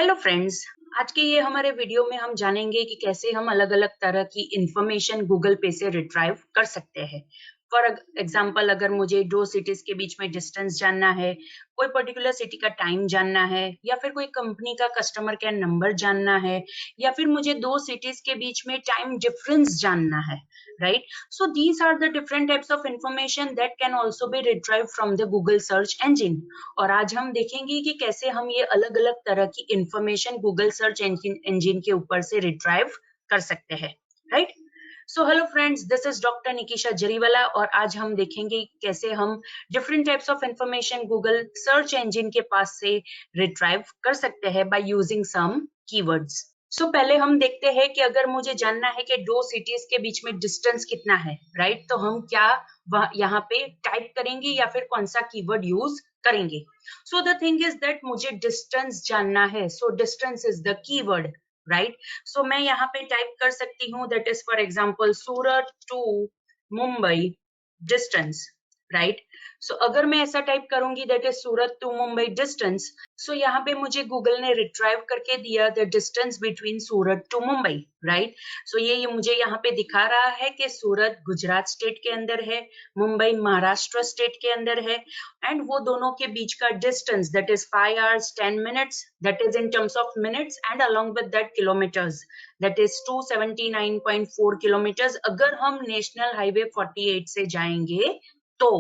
Hello friends. आज के ये हमारे वीडियो में हम जानेंगे कि कैसे हम अलग-अलग तरह की इंफॉर्मेशन गूगल पे से रिट्राइव कर सकते हैं। फॉर एग्जांपल अगर मुझे दो सिटीज के बीच में डिस्टेंस जानना है, कोई पर्टिकुलर सिटी का टाइम जानना है या फिर कोई कंपनी का कस्टमर केयर नंबर जानना है या फिर मुझे दो सिटीज के बीच में टाइम डिफरेंस जानना है, right? So these are the different types of information that can also be retrieved from the Google search engine. और आज हम देखेंगे कि कैसे हम ये अलग-अलग तरह की इंफॉर्मेशन गूगल सर्च इंजन के ऊपर से रिट्राइव कर सकते हैं, right? So hello friends, this is doctor Nikisha Jariwala और आज हम देखेंगे कैसे हम different types of information Google search engine के पास से रिट्राइव कर सकते हैं by using some keywords. So पहले हम देखते हैं कि अगर मुझे जानना है कि दो सिटीज के बीच में डिस्टेंस कितना है, राइट? तो हम क्या यहाँ पे टाइप करेंगे या फिर कौन सा कीवर्ड यूज करेंगे? So the thing is that मुझे डिस्टेंस जानना है, so distance is the keyword, right? So मैं यहाँ पे टाइप कर सकती हूँ, that is for example Surat to Mumbai distance, right? So अगर मैं ऐसा टाइप करूंगी that is Surat to Mumbai distance, so यहाँ पे मुझे गूगल ने रिट्राइव करके दिया the distance between Surat to Mumbai, right? So ये मुझे यहाँ पे दिखा रहा है कि सूरत गुजरात स्टेट के अंदर है, मुंबई महाराष्ट्र स्टेट के अंदर है, एंड वो दोनों के बीच का distance that is 5 hours 10 minutes, that is in terms of minutes, and along with that kilometres, that is 279.4 kilometres अगर हम नेशनल हाईवे 48 से जाएंगे तो,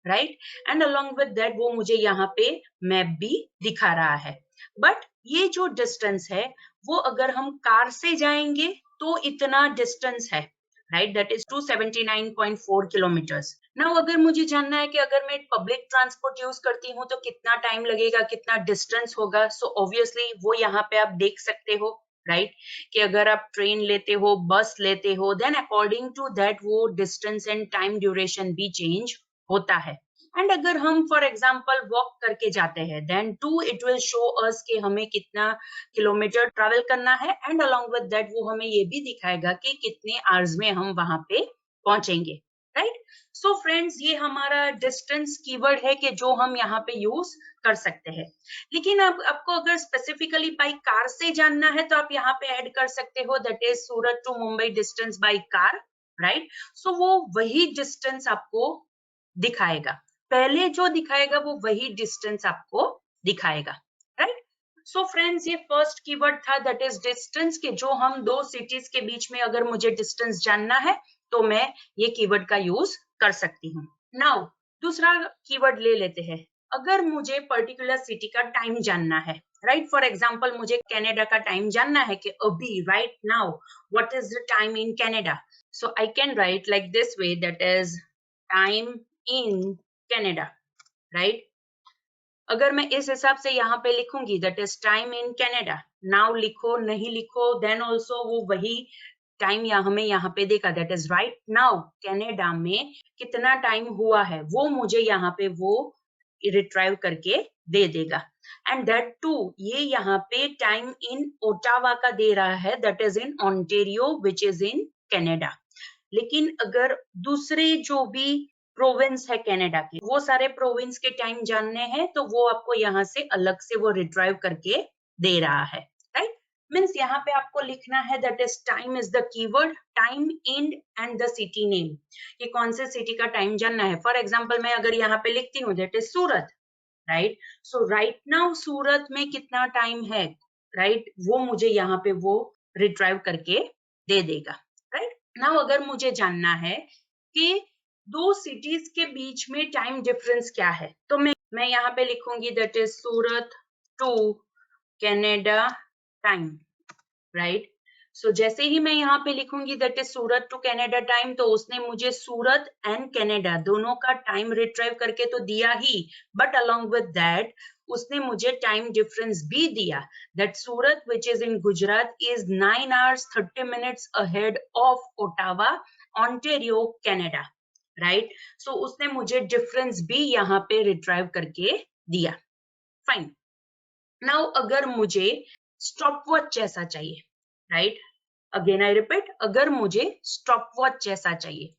right? And along with that वो मुझे यहाँ पे मैप भी दिखा रहा है। बट ये जो डिस्टेंस है वो अगर हम कार से जाएंगे तो इतना डिस्टेंस है, right? That is 279.4 kilometres. Now अगर मुझे जानना है कि अगर मैं पब्लिक ट्रांसपोर्ट यूज करती हूँ तो कितना टाइम लगेगा, कितना डिस्टेंस होगा, सो ऑब्वियसली वो यहाँ पे आप देख सकते हो, राइट? कि अगर आप ट्रेन लेते हो, बस लेते हो, देन अकॉर्डिंग टू दैट वो डिस्टेंस एंड टाइम ड्यूरेशन भी चेंज होता है। एंड अगर हम फॉर एग्जाम्पल वॉक करके जाते हैं then too it will show us कि हमें कितना किलोमीटर ट्रैवल करना है, एंड अलोंग विद दैट वो हमें ये भी दिखाएगा कि कितने आवर्स में हम वहां पे पहुंचेंगे, राइट? सो फ्रेंड्स, ये हमारा डिस्टेंस कीवर्ड है कि जो हम यहाँ पे यूज कर सकते हैं। लेकिन आपको अगर स्पेसिफिकली बाई कार से जानना है तो आप यहाँ पे ऐड कर सकते हो that is Surat to Mumbai distance by car, right? So वो वही डिस्टेंस आपको दिखाएगा, पहले जो दिखाएगा वो वही डिस्टेंस आपको दिखाएगा, राइट? सो फ्रेंड्स, ये फर्स्ट कीवर्ड था दैट इज डिस्टेंस, के जो हम दो सिटीज के बीच में अगर मुझे डिस्टेंस जानना है तो मैं ये कीवर्ड का यूज कर सकती हूँ। नाउ दूसरा कीवर्ड ले लेते हैं। अगर मुझे पर्टिकुलर सिटी का टाइम जानना है, राइट? फॉर एग्जाम्पल मुझे कनाडा का टाइम जानना है कि अभी right now what is the time in Canada, so I can write like this way that is time in Canada, right? अगर मैं इस हिसाब से यहाँ पे लिखूंगी that is time in Canada, now लिखो नहीं लिखो देन ऑल्सो वो वही टाइम हमें यहाँ पे देखा that is right now Canada में कितना टाइम हुआ है वो मुझे यहाँ पे वो रिट्राइव करके दे देगा। एंड दैट टू ये यहाँ पे टाइम इन ओटावा का दे रहा है that is in Ontario which is in Canada. लेकिन अगर दूसरे जो भी प्रोविंस है कनाडा के, वो सारे प्रोविंस के टाइम जानने हैं तो वो आपको यहाँ से अलग से वो रिट्राइव करके दे रहा है, राइट? मीन्स यहाँ पे आपको लिखना है that is time is the keyword, time in and the city name, ये कौन से सिटी का टाइम जानना है। फॉर एग्जाम्पल मैं अगर यहाँ पे लिखती हूँ that is Surat, right? So right now Surat में कितना टाइम है, राइट? वो मुझे यहाँ पे वो रिट्राइव करके दे देगा, राइट? नाउ अगर मुझे जानना है कि दो सिटीज के बीच में टाइम डिफरेंस क्या है तो मैं यहाँ पे लिखूंगी that is Surat to Canada time, right? So जैसे ही मैं यहाँ पे लिखूंगी that is Surat to Canada time तो उसने मुझे सूरत एंड कनाडा दोनों का टाइम रिट्राइव करके तो दिया ही, बट अलोंग विद दैट उसने मुझे टाइम डिफरेंस भी दिया that Surat which is in Gujarat is 9 hours 30 minutes ahead of Ottawa Ontario Canada, right? So उसने मुझे डिफरेंस भी यहाँ पे रिट्राइव करके दिया। फाइन। नाउ अगर मुझे स्टॉपवॉच जैसा चाहिए, राइट? अगेन आई रिपीट, अगर मुझे स्टॉपवॉच जैसा चाहिए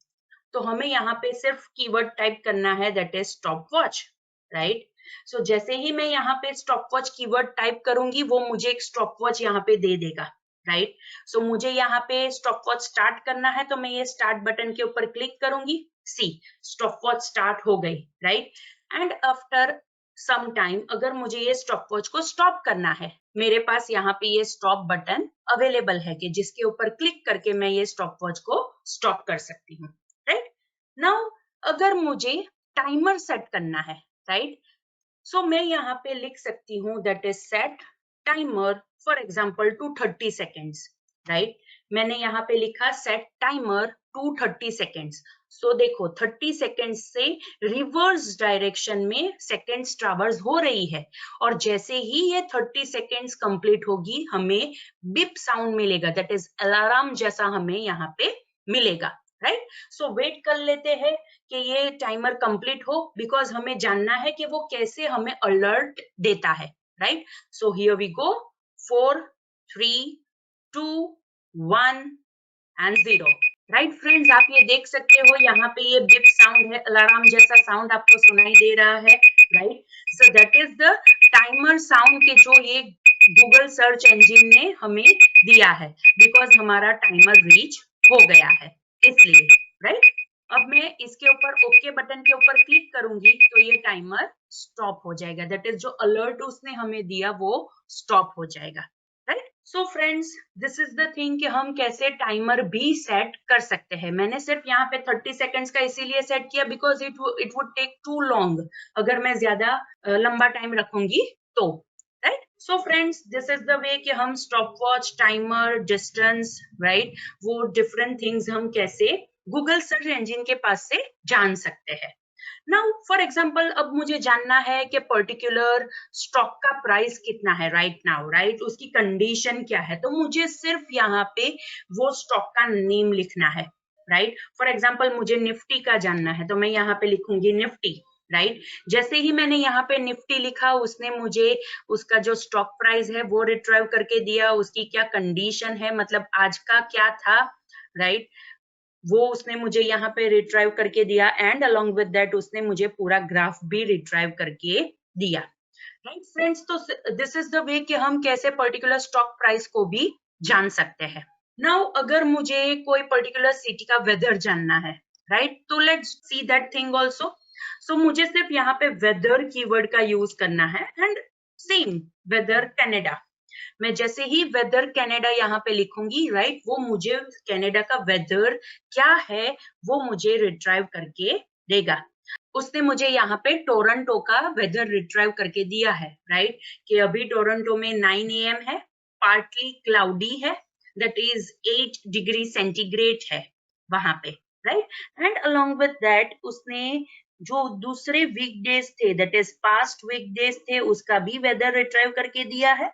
तो हमें यहाँ पे सिर्फ कीवर्ड टाइप करना है that is stopwatch, right? So जैसे ही मैं यहाँ पे स्टॉप वॉच कीवर्ड टाइप करूंगी वो मुझे एक स्टॉप वॉच यहाँ पे दे देगा, राइट। सो मुझे यहाँ पे स्टॉप वॉच स्टार्ट करना है तो मैं ये स्टार्ट बटन के ऊपर क्लिक करूंगी। सी स्टॉप वॉच स्टार्ट हो गई, right. And after some time अगर मुझे ये स्टॉप वॉच को स्टॉप करना है, मेरे पास यहाँ पे ये स्टॉप बटन अवेलेबल है कि जिसके ऊपर क्लिक करके मैं ये स्टॉप वॉच को स्टॉप कर सकती हूँ, राइट। नाउ अगर मुझे टाइमर सेट करना है, राइट, सो मैं यहाँ पे लिख सकती हूँ that is set timer for example to 30 seconds, right. मैंने यहाँ पे लिखा set timer to 30 seconds. So देखो 30 सेकेंड्स से रिवर्स डायरेक्शन में सेकेंड्स ट्रैवर्स हो रही है, और जैसे ही ये 30 सेकेंड्स कंप्लीट होगी हमें बिप साउंड मिलेगा, दैट इज अलार्म जैसा हमें यहाँ पे मिलेगा, राइट। सो वेट कर लेते हैं कि ये टाइमर कंप्लीट हो, बिकॉज हमें जानना है कि वो कैसे हमें अलर्ट देता है, right. So here we go, 4 3 2 1 and 0, right friends. आप ये देख सकते हो यहाँ पे ये बिप साउंड है, अलार्म जैसा साउंड आपको सुनाई दे रहा है, right. So that is the timer sound के जो ये गूगल सर्च इंजिन ने हमें दिया है, बिकॉज हमारा टाइमर रीच हो गया है इसलिए, राइट। अब मैं इसके ऊपर ओके बटन के ऊपर क्लिक करूंगी तो ये टाइमर स्टॉप हो जाएगा, दैट इज जो अलर्ट उसने हमें दिया वो स्टॉप हो जाएगा, right. So friends this is the thing कि हम कैसे टाइमर भी सेट कर सकते हैं। मैंने सिर्फ यहाँ पे 30 सेकेंड्स का इसीलिए सेट किया because it would take too long, अगर मैं ज्यादा लंबा टाइम रखूंगी तो, right. So friends this is the way कि हम stopwatch, timer, distance, right, वो डिफरेंट थिंग्स हम कैसे गूगल सर्च इंजिन के पास से जान सकते हैं। नाउ फॉर एग्जांपल अब मुझे जानना है कि पर्टिकुलर स्टॉक का प्राइस कितना है राइट नाउ, राइट, उसकी कंडीशन क्या है, तो मुझे सिर्फ यहाँ पे वो स्टॉक का नेम लिखना है, राइट। फॉर एग्जांपल मुझे निफ्टी का जानना है तो मैं यहाँ पे लिखूंगी निफ्टी, राइट। जैसे ही मैंने यहाँ पे निफ्टी लिखा उसने मुझे उसका जो स्टॉक प्राइस है वो रिट्राइव करके दिया, उसकी क्या कंडीशन है, मतलब आज का क्या था, राइट, वो उसने मुझे यहाँ पे रिट्राइव करके दिया, एंड अलोंग विद दैट उसने मुझे पूरा ग्राफ भी रिट्राइव करके दिया, राइट फ्रेंड्स। तो दिस इज द वे कि हम कैसे पर्टिकुलर स्टॉक प्राइस को भी जान सकते हैं। नाउ अगर मुझे कोई पर्टिकुलर सिटी का वेदर जानना है, राइट, तो let's see that thing also. So मुझे सिर्फ यहाँ पे वेदर कीवर्ड का यूज करना है, एंड सेम वेदर कनाडा, मैं जैसे ही वेदर कनाडा यहाँ पे लिखूंगी, राइट, वो मुझे कनाडा का वेदर क्या है वो मुझे रिट्राइव करके देगा। उसने मुझे यहाँ पे टोरंटो का वेदर रिट्राइव करके दिया है, राइट, कि अभी टोरंटो में 9 AM है, पार्टली क्लाउडी है, दैट इज 8 डिग्री सेंटीग्रेड है वहां पे, right. And along with that उसने जो दूसरे वीकडेज थे, दैट इज पास्ट वीकडेज थे, उसका भी वेदर रिट्राइव करके दिया है,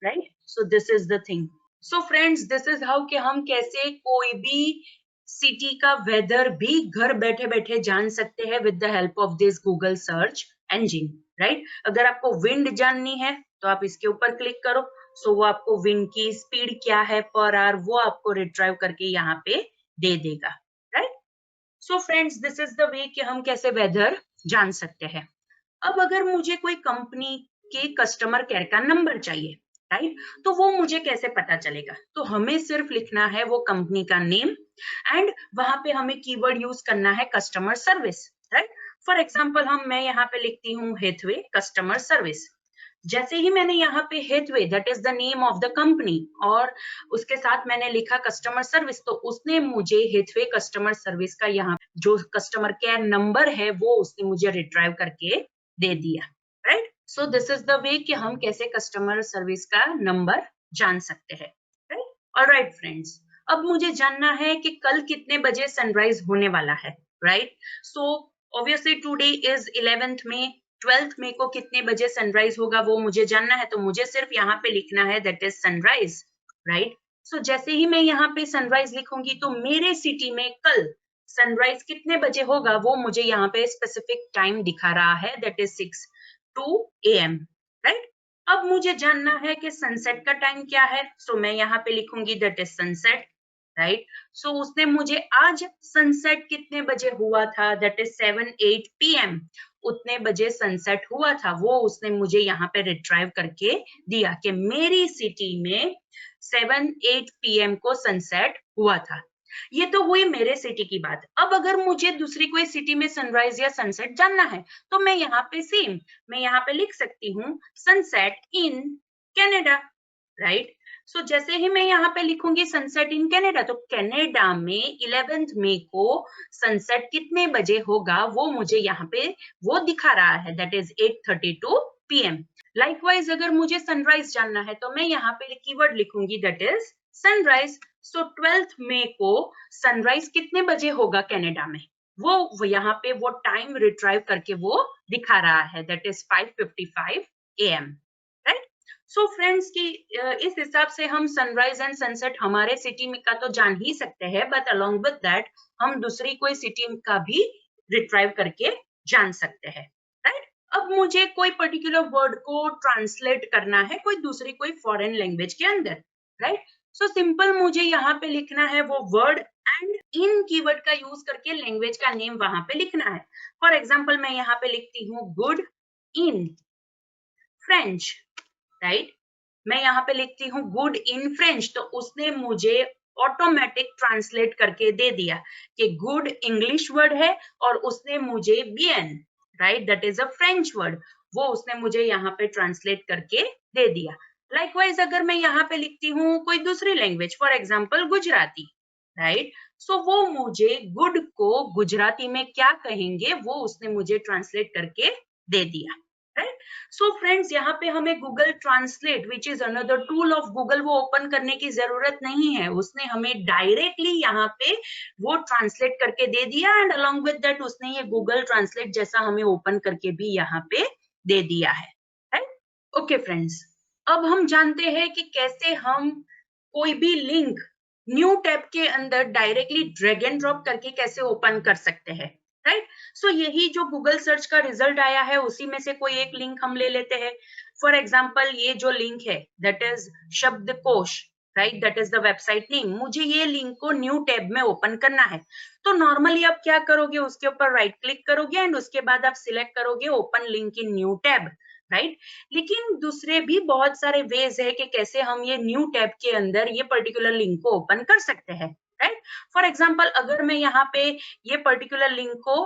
right. So this is the thing. So friends this is how कि हम कैसे कोई भी सिटी का वेदर भी घर बैठे बैठे जान सकते हैं with the help of this Google search engine, right. अगर आपको विंड जाननी है तो आप इसके ऊपर क्लिक करो, सो वो आपको विंड की स्पीड क्या है पर आवर वो आपको रिट्राइव करके यहाँ पे दे देगा, right. So friends this is the way कि हम कैसे वेदर जान सकते हैं। अब अगर मुझे कोई कंपनी के कस्टमर केयर का नंबर चाहिए, राइट, तो वो मुझे कैसे पता चलेगा, तो हमें सिर्फ लिखना है वो कंपनी का नेम, एंड वहां पे हमें कीवर्ड यूज करना है customer service, right. For example मैं यहाँ पे लिखती हूँ हेथवे कस्टमर सर्विस। जैसे ही मैंने यहाँ पे Hathway that is the name of the company और उसके साथ मैंने लिखा कस्टमर सर्विस, तो उसने मुझे हेथवे कस्टमर सर्विस का यहाँ जो कस्टमर केयर नंबर है वो उसने मुझे रिट्राइव करके दे दिया, right. So this is the way कि हम कैसे कस्टमर सर्विस का नंबर जान सकते हैं, राइट। ऑलराइट फ्रेंड्स, अब मुझे जानना है कि कल कितने बजे सनराइज होने वाला है, right. So obviously today is 11th में, 12th में को कितने बजे सनराइज होगा वो मुझे जानना है, तो मुझे सिर्फ यहाँ पे लिखना है that is sunrise, right. So जैसे ही मैं यहाँ पे सनराइज लिखूंगी तो मेरे सिटी में कल सनराइज कितने बजे होगा वो मुझे यहाँ पे स्पेसिफिक टाइम दिखा रहा है, दैट इज 6:02 AM, राइट। अब मुझे जानना है कि सनसेट का टाइम क्या है, सो मैं यहाँ पे लिखूंगी that is sunset, right. So उसने मुझे आज सनसेट कितने बजे हुआ था, दैट इज 7:08 PM, उतने बजे सनसेट हुआ था, वो उसने मुझे यहाँ पे रिट्राइव करके दिया कि मेरी सिटी में 7-8 PM को सनसेट हुआ था। ये तो हुई मेरे सिटी की बात। अब अगर मुझे दूसरी कोई सिटी में सनराइज या सनसेट जानना है तो मैं यहाँ पे सेम, मैं यहाँ पे लिख सकती हूँ sunset in Canada, right. So जैसे ही मैं यहाँ पे लिखूंगी सनसेट इन कनाडा, तो कनाडा में 11 मई को सनसेट कितने बजे होगा वो मुझे यहाँ पे वो दिखा रहा है, दैट इज 8:32 PM। लाइकवाइज अगर मुझे सनराइज जानना है तो मैं यहाँ पे कीवर्ड लिखूंगी, दैट इज सनराइज। सो 12 मई को सनराइज कितने बजे होगा कनाडा में, वो यहाँ पे वो टाइम रिट्राइव करके वो दिखा रहा है, that is 5:55 AM, right. So friends की इस हिसाब से हम सनराइज एंड सनसेट हमारे सिटी में का तो जान ही सकते हैं, बट अलोंग विद दैट हम दूसरी कोई सिटी का भी रिट्राइव करके जान सकते हैं, राइट। अब मुझे कोई पर्टिकुलर वर्ड को ट्रांसलेट करना है कोई दूसरी कोई फॉरेन लैंग्वेज के अंदर, राइट। सो सिंपल मुझे यहाँ पे लिखना है वो वर्ड एंड इन कीवर्ड का यूज करके लैंग्वेज का नेम वहां पे लिखना है। फॉर एग्जाम्पल मैं यहाँ पे लिखती हूँ गुड इन फ्रेंच, राइट। मैं यहाँ पे लिखती हूँ गुड इन फ्रेंच, तो उसने मुझे ऑटोमेटिक ट्रांसलेट करके दे दिया कि गुड इंग्लिश वर्ड है और उसने मुझे बियन, right, that is a French word, वो उसने मुझे यहाँ पे ट्रांसलेट करके दे दिया। लाइकवाइज अगर मैं यहाँ पे लिखती हूँ कोई दूसरी language, for example Gujarati, right, so वो मुझे गुड को गुजराती में क्या कहेंगे वो उसने मुझे ट्रांसलेट करके दे दिया, राइट। सो फ्रेंड्स यहाँ पे हमें Google translate which is another tool of Google वो ओपन करने की जरूरत नहीं है, उसने हमें डायरेक्टली यहाँ पे वो ट्रांसलेट करके दे दिया एंड अलोंग विद दैट उसने ये गूगल ट्रांसलेट जैसा हमें ओपन करके भी यहाँ पे दे दिया है, राइट। ओके फ्रेंड्स, अब हम जानते हैं कि कैसे हम कोई भी लिंक न्यू टैब के अंदर डायरेक्टली ड्रैग एंड ड्रॉप करके कैसे ओपन कर सकते हैं, राइट। सो यही जो गूगल सर्च का रिजल्ट आया है उसी में से कोई एक लिंक हम ले लेते हैं। फॉर एग्जाम्पल ये जो लिंक है दैट इज शब्दकोश, right, that is the website name. मुझे ये लिंक को न्यू टैब में ओपन करना है, तो नॉर्मली आप क्या करोगे, उसके ऊपर राइट क्लिक करोगे एंड उसके बाद आप सिलेक्ट करोगे open link in new tab, right. लेकिन दूसरे भी बहुत सारे वेज है कि कैसे हम ये न्यू टैब के अंदर ये पर्टिकुलर लिंक को ओपन कर सकते हैं, राइट। फॉर एग्जाम्पल अगर मैं यहाँ पे ये पर्टिकुलर लिंक को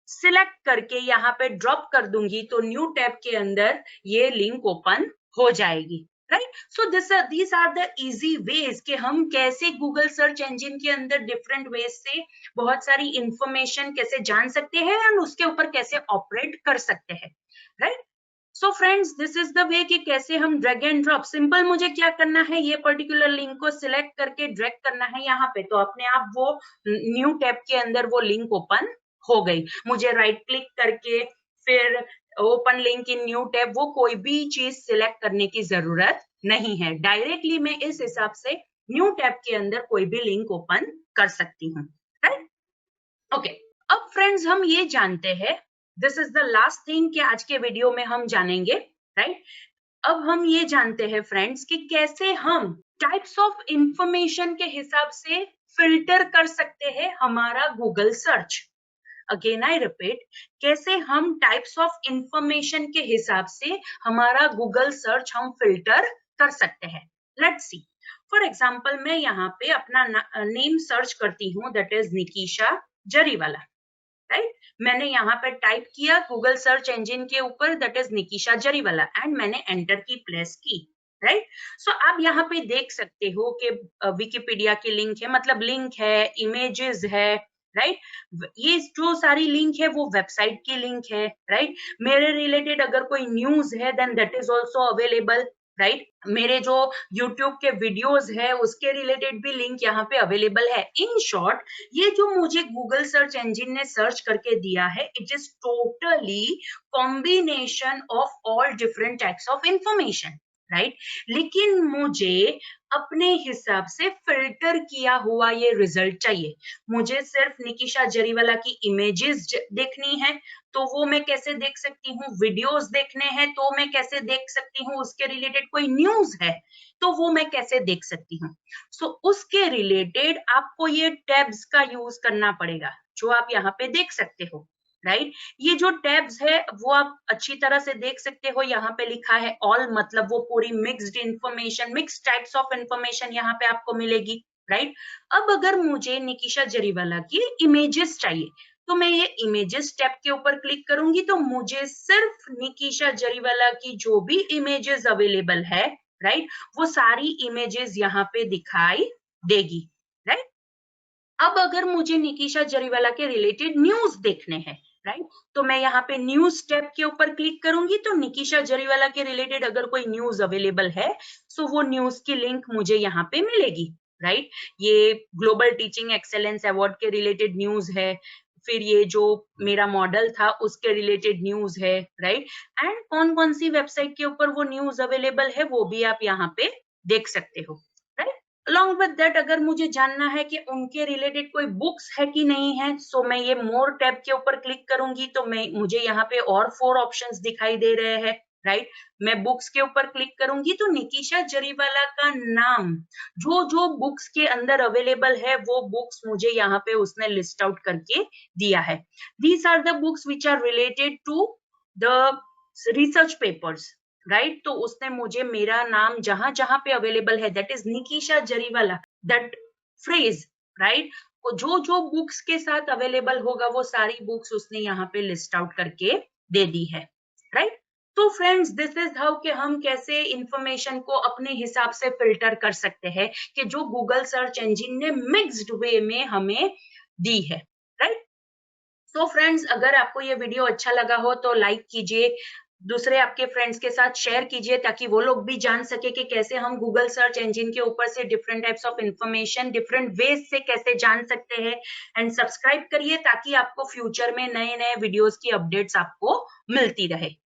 सिलेक्ट करके यहाँ पे ड्रॉप कर दूंगी तो न्यू टैब के अंदर ये लिंक ओपन हो जाएगी, right. So these are the easy ways कि हम कैसे गूगल सर्च इंजन के अंदर डिफरेंट वेज से बहुत सारी इंफॉर्मेशन कैसे जान सकते हैं एंड उसके ऊपर कैसे ऑपरेट कर सकते हैं, right. So friends this is the way कि कैसे हम ड्रैग एंड ड्रॉप, सिंपल मुझे क्या करना है ये पर्टिकुलर लिंक को सिलेक्ट करके ड्रैग करना है यहाँ पे, तो अपने आप वो न्यू टैब के अंदर वो लिंक ओपन हो गई। मुझे राइट क्लिक करके फिर open link in new tab वो कोई भी चीज सिलेक्ट करने की जरूरत नहीं है, डायरेक्टली मैं इस हिसाब से न्यू टैब के अंदर कोई भी लिंक ओपन कर सकती हूँ, राइट। ओके, अब फ्रेंड्स हम ये जानते हैं, this is the last thing कि आज के वीडियो में हम जानेंगे, राइट। अब हम ये जानते हैं फ्रेंड्स कि कैसे हम टाइप्स ऑफ इंफॉर्मेशन के हिसाब से फिल्टर कर सकते हैं हमारा Google search. Again I repeat, कैसे हम टाइप्स ऑफ इंफॉर्मेशन के हिसाब से हमारा गूगल सर्च हम फिल्टर कर सकते हैं। लेट्स सी, फॉर एग्जाम्पल मैं यहाँ पे अपना नेम सर्च करती हूँ, that is Nikisha Jariwala, right. मैंने यहाँ पे टाइप किया गूगल सर्च इंजन के ऊपर that is Nikisha Jariwala and मैंने एंटर की प्रेस की, राइट। सो आप यहाँ पे देख सकते हो कि विकिपीडिया की लिंक है, मतलब लिंक है, इमेजेस है, राइट। ये जो सारी लिंक है वो वेबसाइट की लिंक है, राइट। मेरे रिलेटेड अगर कोई न्यूज है then that is also available, right. मेरे जो YouTube के वीडियोस है उसके रिलेटेड भी लिंक यहाँ पे अवेलेबल है। इन शॉर्ट ये जो मुझे गूगल सर्च इंजन ने सर्च करके दिया है it is totally combination of all different types of information, right. लेकिन मुझे अपने हिसाब से फिल्टर किया हुआ ये रिजल्ट चाहिए। मुझे सिर्फ निकिशा जरीवाला की इमेजेस देखनी है तो वो मैं कैसे देख सकती हूँ, वीडियोस देखने हैं तो मैं कैसे देख सकती हूँ, उसके रिलेटेड कोई न्यूज है तो वो मैं कैसे देख सकती हूँ। सो उसके रिलेटेड आपको ये टैब्स का यूज करना पड़ेगा जो आप यहाँ पे देख सकते हो, राइट। ये जो टैब्स है वो आप अच्छी तरह से देख सकते हो, यहाँ पे लिखा है ऑल, मतलब वो पूरी mixed information, mixed types of information यहाँ पे आपको मिलेगी, राइट। अब अगर मुझे निकिशा जरीवाला की इमेजेस चाहिए तो मैं ये इमेजेस टैब के ऊपर क्लिक करूंगी तो मुझे सिर्फ निकिशा जरीवाला की जो भी इमेजेस अवेलेबल है, राइट, वो सारी इमेजेस यहाँ पे दिखाई देगी, राइट। अब अगर मुझे निकिशा जरीवाला के रिलेटेड न्यूज देखने हैं, राइट, तो मैं यहाँ पे न्यूज टैब के ऊपर क्लिक करूंगी तो निकिशा जरीवाला के रिलेटेड अगर कोई न्यूज अवेलेबल है सो वो न्यूज की लिंक मुझे यहाँ पे मिलेगी, राइट। ये ग्लोबल टीचिंग एक्सेलेंस अवार्ड के रिलेटेड न्यूज है, फिर ये जो मेरा मॉडल था उसके रिलेटेड न्यूज है, राइट। एंड कौन कौन सी वेबसाइट के ऊपर वो न्यूज अवेलेबल है वो भी आप यहाँ पे देख सकते हो, राइट। अलॉन्ग विद दैट अगर मुझे जानना है कि उनके रिलेटेड कोई बुक्स है कि नहीं है, सो मैं ये मोर टैब के ऊपर क्लिक करूंगी तो मुझे यहाँ पे और 4 ऑप्शंस दिखाई दे रहे हैं, राइट। मैं बुक्स के ऊपर क्लिक करूंगी तो निकिशा जरीवाला का नाम जो जो बुक्स के अंदर अवेलेबल है वो बुक्स मुझे यहाँ पे उसने लिस्ट आउट करके दिया है। These are the books which are related to the research papers, right. तो उसने मुझे मेरा नाम जहां जहां पे अवेलेबल है, that is Nikisha Jariwala, that phrase, right, जो जो बुक्स के साथ अवेलेबल होगा वो सारी बुक्स उसने यहाँ पे लिस्ट आउट करके दे दी है, राइट। तो फ्रेंड्स दिस इज हाउ कि हम कैसे इंफॉर्मेशन को अपने हिसाब से फिल्टर कर सकते हैं कि जो गूगल सर्च इंजिन ने मिक्स्ड वे में हमें दी है, राइट। तो फ्रेंड्स अगर आपको ये वीडियो अच्छा लगा हो तो लाइक कीजिए, दूसरे आपके फ्रेंड्स के साथ शेयर कीजिए ताकि वो लोग भी जान सके कि कैसे हम गूगल सर्च इंजिन के ऊपर से different types of information different ways से कैसे जान सकते हैं। एंड सब्सक्राइब करिए ताकि आपको फ्यूचर में नए नए वीडियोस की अपडेट्स आपको मिलती रहे।